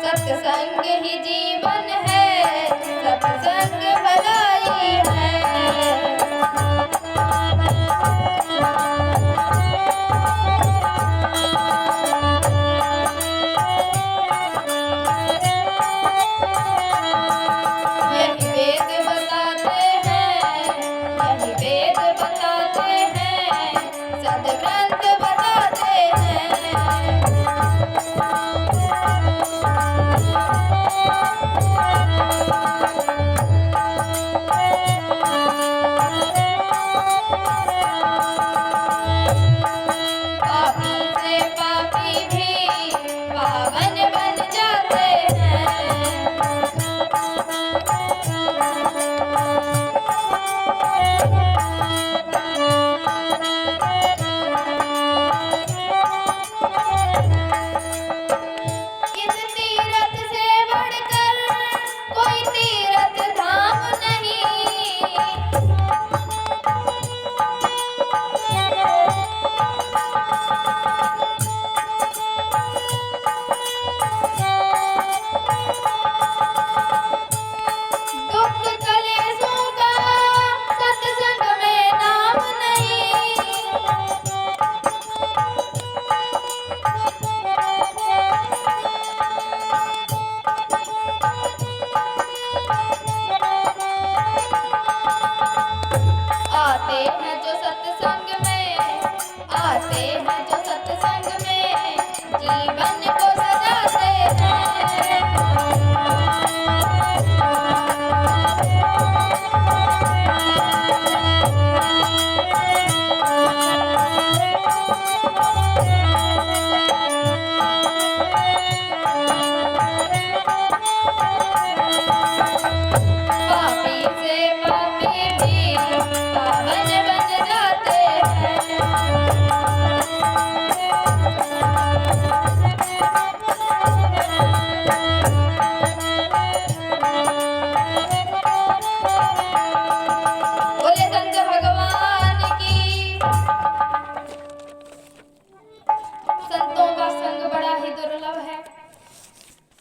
सत्संग ही जीवन है, सत्संग भलाई है। यही वेद बताते हैं, यही वेद बताते हैं, सदग्रंथ बताते हैं। पापी से पापी भी पावन बन जाते हैं। इस तीरथ से बढ़कर कोई तीरथ धाम नहीं। दुख कलेशों का सत्संग में नाम नहीं। आते हैं जो सत्संग में, आते हैं जो सत्संग में, जीवन को सजाते हैं। पापी से पापी भी पावन बन जाते हैं। बोले संत भगवान की। संतों का संग बड़ा ही दुर्लभ है।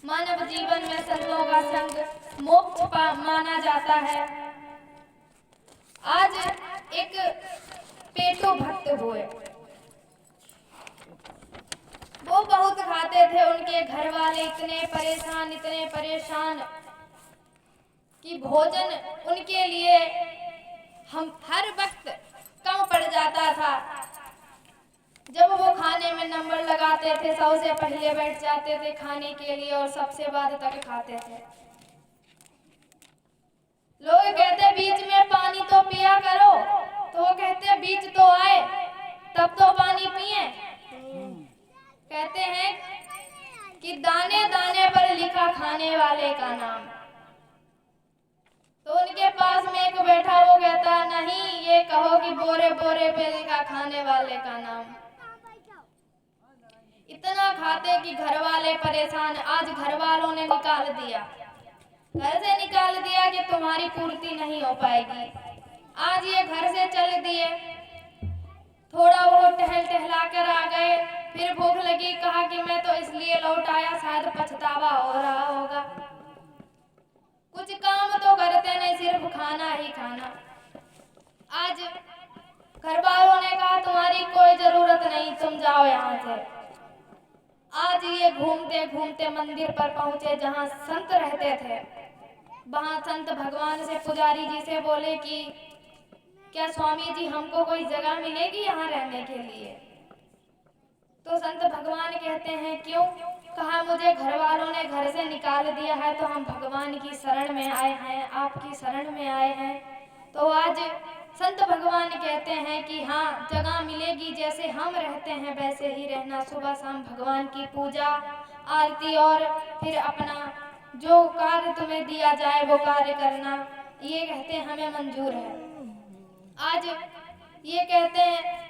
मानव जीवन में संतों का संग मोक्ष माना जाता है। आज एक पेटो भक्त हुए, वो बहुत खाते थे। उनके घर वाले इतने परेशान कि भोजन उनके लिए हम हर वक्त कम पड़ जाता था। जब वो खाने में नंबर लगाते थे, सबसे पहले बैठ जाते थे खाने के लिए और सबसे बाद तक खाते थे। लोग कहते बीच में पानी तो पिया करो, तो वो कहते बीच तो आए तब तो पानी पिए। कहते हैं कि दाने दाने पर लिखा खाने वाले का नाम। तो उनके पास में एक बैठा, वो कहता नहीं, ये कहो कि बोरे बोरे पे लिखा खाने वाले का नाम। इतना खाते कि घर वाले परेशान। आज घर वालों ने निकाल दिया, घर से निकाल दिया कि तुम्हारी पूर्ति नहीं हो पाएगी। आज ये घर से चल दिए, थोड़ा बहुत टहल टहला कर आ गए, फिर भूख लगी, कहा कि मैं तो इसलिए लौट आया, शायद पछतावा हो रहा होगा। कुछ काम तो करते नहीं, सिर्फ खाना ही खाना। आज घर वालों ने कहा तुम्हारी कोई जरूरत नहीं, तुम जाओ यहाँ से। आज ये घूमते घूमते मंदिर पर पहुंचे जहाँ संत रहते थे। वहां संत भगवान से, पुजारी जी से बोले कि क्या स्वामी जी हमको कोई जगह मिलेगी यहाँ रहने के लिए? तो संत भगवान कहते हैं क्यों? कहा मुझे घर वालों ने घर से निकाल दिया है, तो हम भगवान की शरण में आए हैं, आपकी शरण में आए हैं। तो आज संत भगवान कहते हैं कि हाँ जगह मिलेगी, जैसे हम रहते हैं वैसे ही रहना, सुबह शाम भगवान की पूजा आरती और फिर अपना जो कार्य तुम्हें दिया जाए वो कार्य करना, ये कहते हैं हमें मंजूर है। आज ये कहते हैं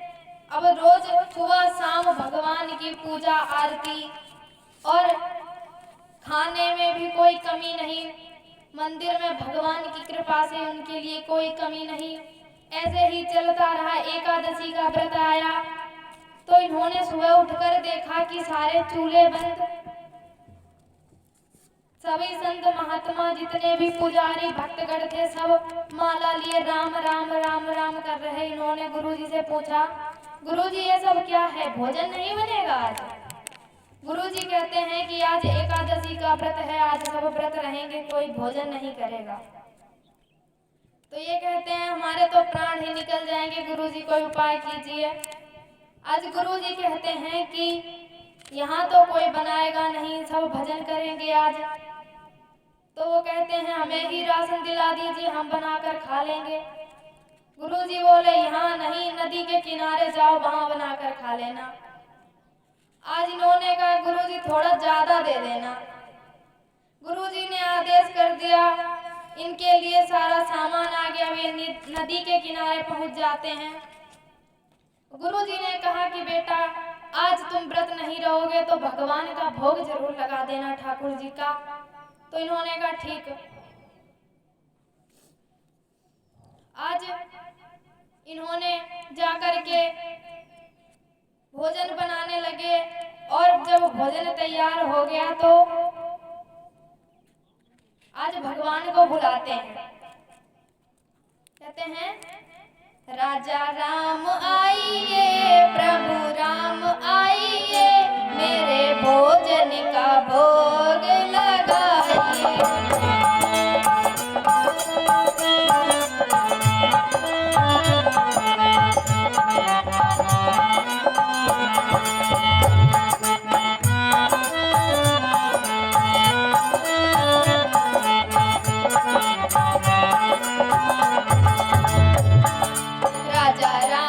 अब रोज सुबह शाम भगवान की पूजा आरती और खाने में भी कोई कमी नहीं, मंदिर में भगवान की कृपा से उनके लिए कोई कमी नहीं। ऐसे ही चलता रहा। एकादशी का व्रत आया तो इन्होंने सुबह उठकर देखा कि सारे चूल्हे बंद, सभी संत महात्मा जितने भी पुजारी भक्तगण थे सब माला लिए राम राम राम राम कर रहे। इन्होंने गुरुजी से पूछा, गुरुजी ये सब क्या है, भोजन नहीं बनेगा आज? गुरुजी कहते हैं कि आज एकादशी का व्रत है, आज सब व्रत रहेंगे, कोई भोजन नहीं करेगा। तो ये कहते हैं हमारे तो प्राण ही निकल जाएंगे, गुरुजी कोई उपाय कीजिए। आज गुरुजी कहते हैं कि यहाँ तो कोई बनाएगा नहीं, सब भजन करेंगे आज। तो वो कहते हैं हमें ही राशन दिला दीजिए, हम बनाकर खा लेंगे। गुरुजी बोले यहाँ नहीं, नदी के किनारे जाओ, वहां बनाकर खा लेना। आज इन्होंने कहा गुरुजी थोड़ा ज्यादा दे देना। गुरुजी ने आदेश कर दिया, इनके लिए सारा सामान आ गया, वे नदी के किनारे पहुंच जाते हैं। गुरुजी ने कहा कि बेटा आज तुम व्रत नहीं रहोगे तो भगवान का भोग जरूर लगा देना ठाकुर जी का। तो इन्होंने कहा ठीक। आज इन्होंने जाकर के भोजन बनाने लगे और जब भोजन तैयार हो गया तो आज भगवान को बुलाते हैं, कहते हैं राजा राम आइए, प्रभु राम आइए, मेरे भोजन का भोग लगाइए। राजा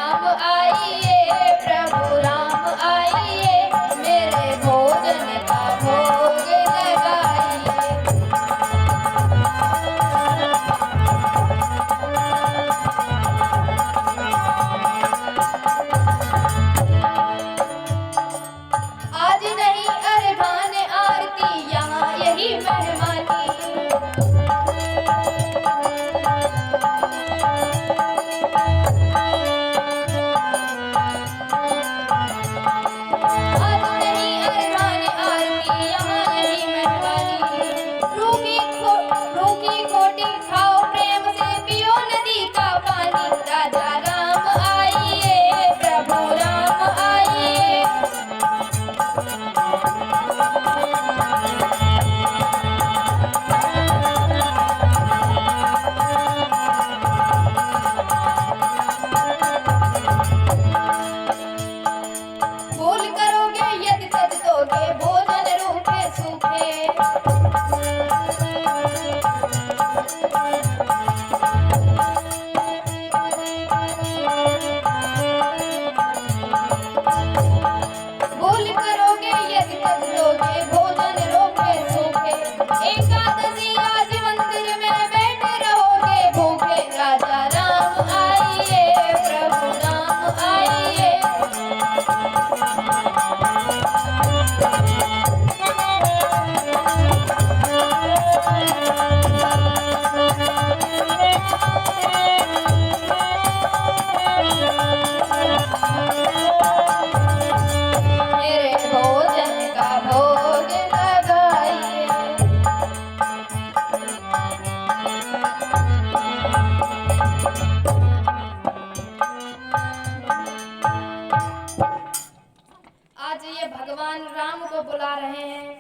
आज ये भगवान राम को बुला रहे हैं।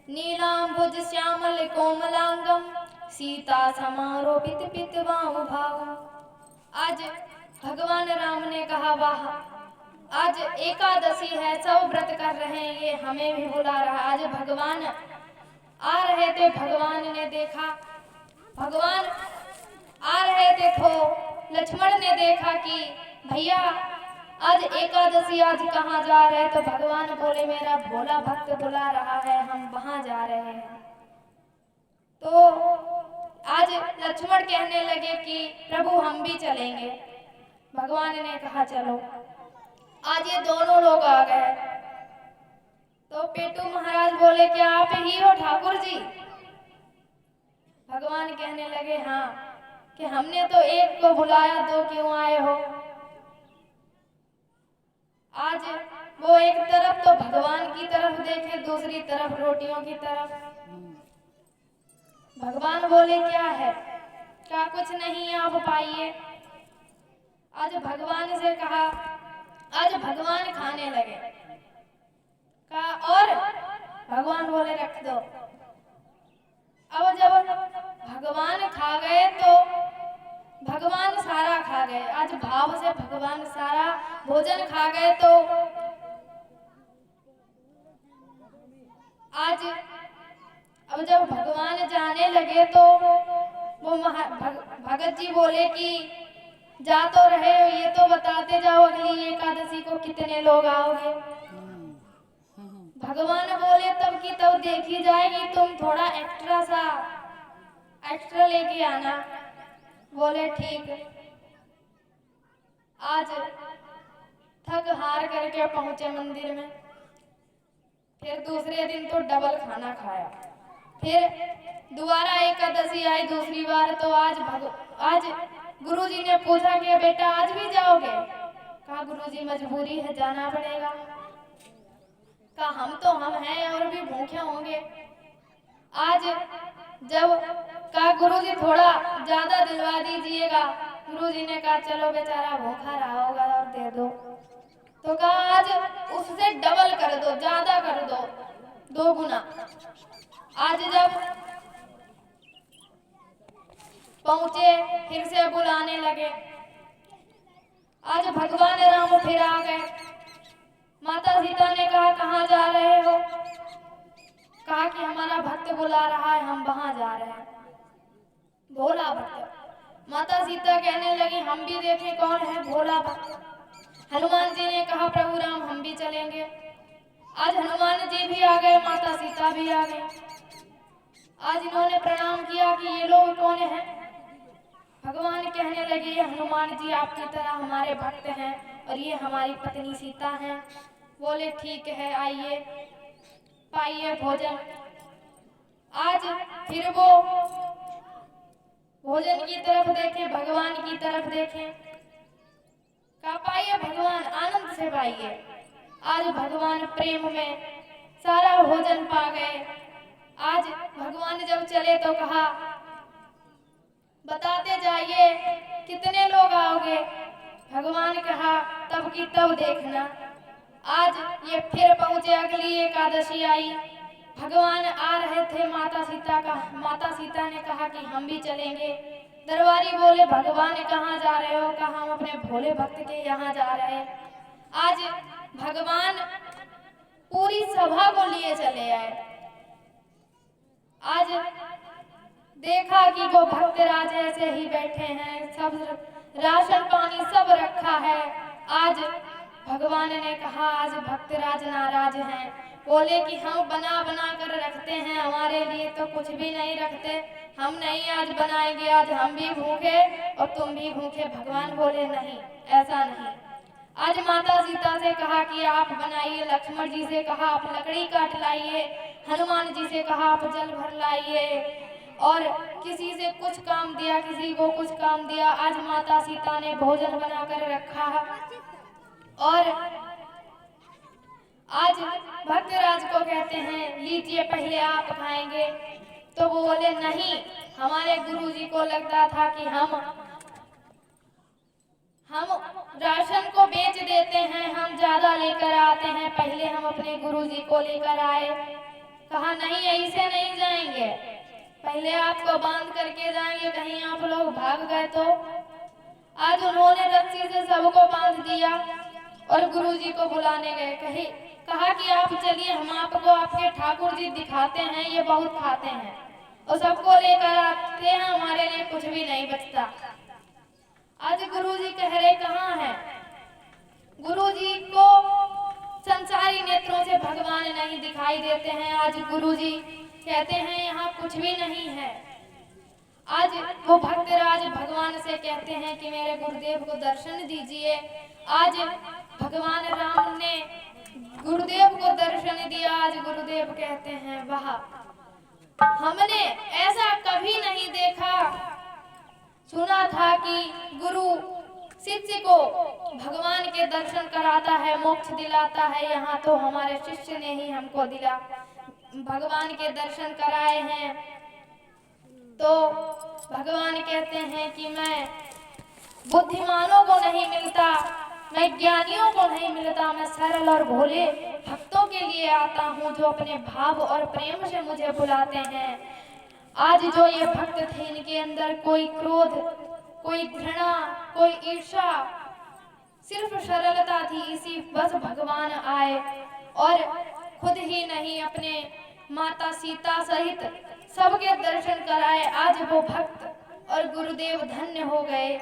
नीलांबुज श्यामल कोमलांगम सीता समारोपित पितवाम भावम। आज भगवान राम ने कहा वाह, आज एकादशी है, सब व्रत कर रहे हैं, ये हमें भी बुला रहा। आज भगवान आ रहे थे, भगवान ने देखा, भगवान आ रहे थे तो लक्ष्मण ने देखा कि भैया आज एकादशी, आज कहाँ जा रहे? तो भगवान बोले मेरा भोला भक्त बुला रहा है, हम वहां जा रहे हैं। तो आज लक्ष्मण कहने लगे कि प्रभु हम भी चलेंगे। भगवान ने कहा चलो। आज ये दोनों लोग आ गए। तो पेटू महाराज बोले क्या आप ही हो ठाकुर जी? भगवान कहने लगे हाँ, कि हमने तो एक को बुलाया, दो क्यों आए हो? आज वो एक तरफ तो भगवान की तरफ देखे, दूसरी तरफ रोटियों की तरफ। भगवान बोले क्या है? क्या कुछ नहीं, आप पाइए। आज भगवान से कहा, आज भगवान खाने लगे। कहा और? भगवान बोले रख दो। अब जब भगवान खा गए तो भगवान सारा खा गए। आज भाव से भगवान सारा भोजन खा गए। तो आज अब जब भगवान जाने लगे तो वो भगत जी बोले कि जा तो रहे हो, ये तो बताते जाओ अगली एकादशी को कितने लोग आओगे। भगवान बोले तब की तब देखी जाएगी, तुम थोड़ा एक्स्ट्रा लेके आना। बोले ठीक। आज थक हार करके पहुंचे मंदिर में। फिर दूसरे दिन तो डबल खाना खाया। फिर दोबारा एकादशी आई दूसरी बार। तो आज गुरुजी ने पूछा कि बेटा आज भी जाओगे? कहा गुरुजी मजबूरी है, जाना पड़ेगा। कहा हम हैं और भी भूखे होंगे। आज जब कहा गुरुजी थोड़ा ज्यादा दिलवा दीजिएगा। गुरुजी ने कहा चलो बेचारा भूखा रहा होगा और दे दो। तो कहा आज उससे डबल कर दो, ज्यादा कर दो, 2 गुना। आज जब पहुंचे फिर से बुलाने लगे। आज भगवान राम फिर आ गए। माता सीता ने कहा कहाँ जा रहे हो? कहा कि हमारा भक्त बुला रहा है, हम वहां जा रहे हैं। भोला भक्त। माता सीता कहने लगी हम भी देखें कौन है भोला भक्त। हनुमान जी ने कहा प्रभु राम हम भी चलेंगे। आज हनुमान जी भी आ गए, माता सीता भी आ गई। आज इन्होंने प्रणाम किया कि ये लोग कौन हैं? भगवान कहने लगे ये हनुमान जी आपकी तरह हमारे भक्त हैं और ये हमारी पत्नी सीता हैं। बोले ठीक है, आइए पाइए भोजन। आज फिर वो भोजन की तरफ देखे, भगवान की तरफ देखे। कहा पाइए भगवान, आनंद से पाइए। आज भगवान प्रेम में सारा भोजन पा गए। आज भगवान जब चले तो कहा बताते जाइए कितने लोग आओगे। भगवान कहा तब की तब देखना। आज ये फिर पहुंचे, अगली एकादशी आई। भगवान आ रहे थे, माता सीता ने कहा कि हम भी चलेंगे। दरबारी बोले भगवान कहाँ जा रहे हो? कहा हम अपने भोले भक्त के यहाँ जा रहे हैं। आज भगवान पूरी सभा को लिए चले आए। आज देखा कि वो भक्तराज ऐसे ही बैठे हैं, सब राशन पानी सब रखा है। आज भगवान ने कहा आज भक्तराज नाराज हैं। बोले कि हम बना बना कर रखते हैं, हमारे लिए तो कुछ भी नहीं रखते, हम नहीं आज बनाएंगे, आज हम भी भूखे और तुम भी भूखे। भगवान बोले नहीं, ऐसा नहीं। आज माता सीता से कहा कि आप बनाइए, लक्ष्मण जी से कहा आप लकड़ी काट लाइए, हनुमान जी से कहा आप जल भर लाइए, और किसी से कुछ काम दिया, किसी को कुछ काम दिया। आज माता सीता ने भोजन बनाकर रखा और आज भक्तराज को कहते हैं लीजिए पहले आप खाएंगे। तो वो बोले नहीं, हमारे गुरुजी को लगता था कि हम राशन को बेच देते हैं, हम ज्यादा लेकर आ आते हैं, पहले हम अपने गुरुजी को लेकर आए। कहा नहीं, ऐसे नहीं जाएंगे, पहले आपको बांध करके जाएंगे, कहीं आप लोग भाग गए तो। आज उन्होंने रस्सी से सबको बांध दिया और गुरुजी को बुलाने गए। कहा कि आप चलिए, हम आपको आपके ठाकुर जी दिखाते हैं, ये बहुत खाते हैं और सबको लेकर आते हैं, हमारे लिए कुछ भी नहीं बचता। आज गुरुजी कह रहे कहाँ है? गुरुजी को संसारी नेत्रों से भगवान नहीं दिखाई देते हैं। आज गुरुजी कहते हैं यहाँ कुछ भी नहीं है। आज वो भक्तराज भगवान से कहते हैं कि मेरे गुरुदेव को दर्शन दीजिए। आज भगवान राम ने गुरुदेव को दर्शन दिया। आज गुरुदेव कहते हैं वाह, हमने ऐसा कभी नहीं देखा। सुना था कि गुरु शिष्य को भगवान के दर्शन कराता है, मोक्ष दिलाता है, यहाँ तो हमारे शिष्य ने ही हमको दिला भगवान के दर्शन कराए हैं। तो भगवान कहते हैं कि मैं बुद्धिमानों को नहीं मिलता, मैं ज्ञानियों को नहीं मिलता, मैं सरल और भोले भक्तों के लिए आता हूँ जो अपने भाव और प्रेम से मुझे बुलाते हैं। आज जो ये भक्त थे, इनके अंदर कोई क्रोध, कोई घृणा, कोई ईर्ष्या, सिर्फ सरलता थी। इसी बस भगवान आए और खुद ही नहीं, अपने माता सीता सहित सबके दर्शन कराए। आज वो भक्त और गुरुदेव धन्य हो गए।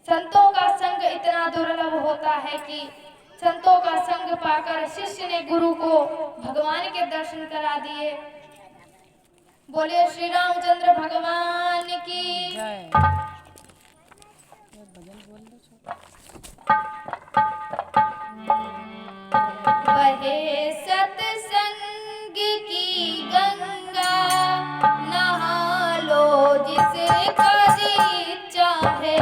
संतों का संग इतना दुर्लभ होता है कि संतों का संग पाकर शिष्य ने गुरु को भगवान के दर्शन करा दिए। बोले श्री रामचंद्र भगवान की जय। बहे सत्संग की गंगा, नहा लो जिसका जी चाहे।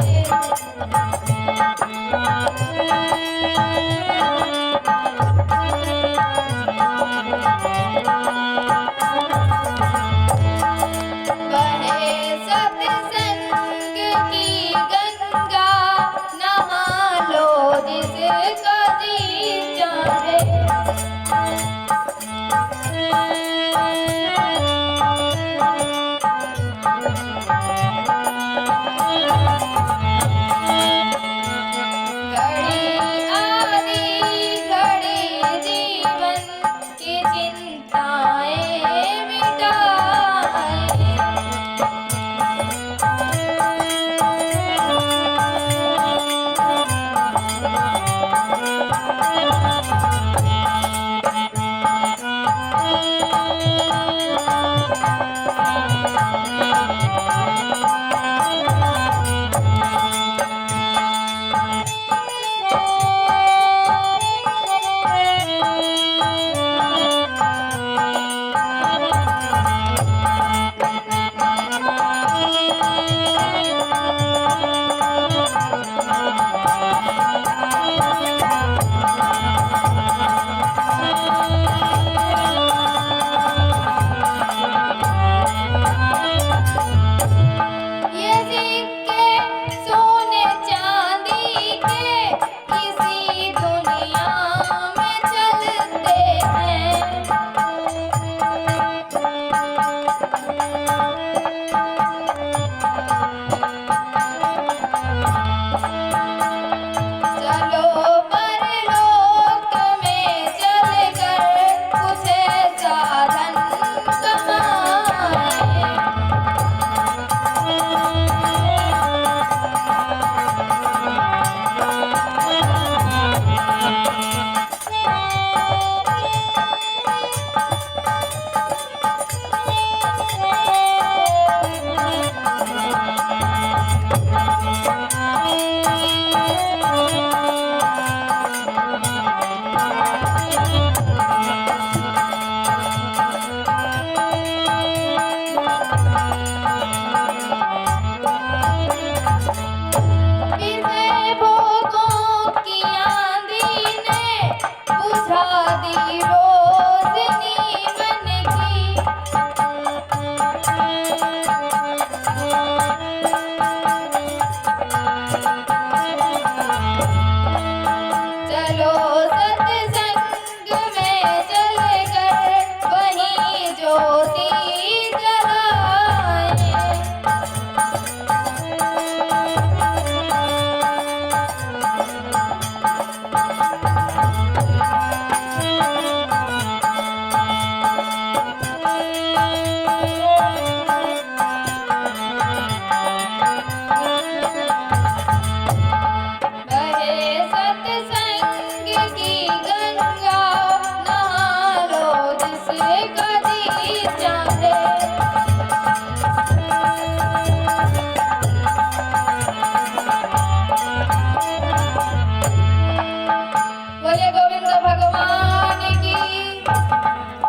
चलो सत्संग रे।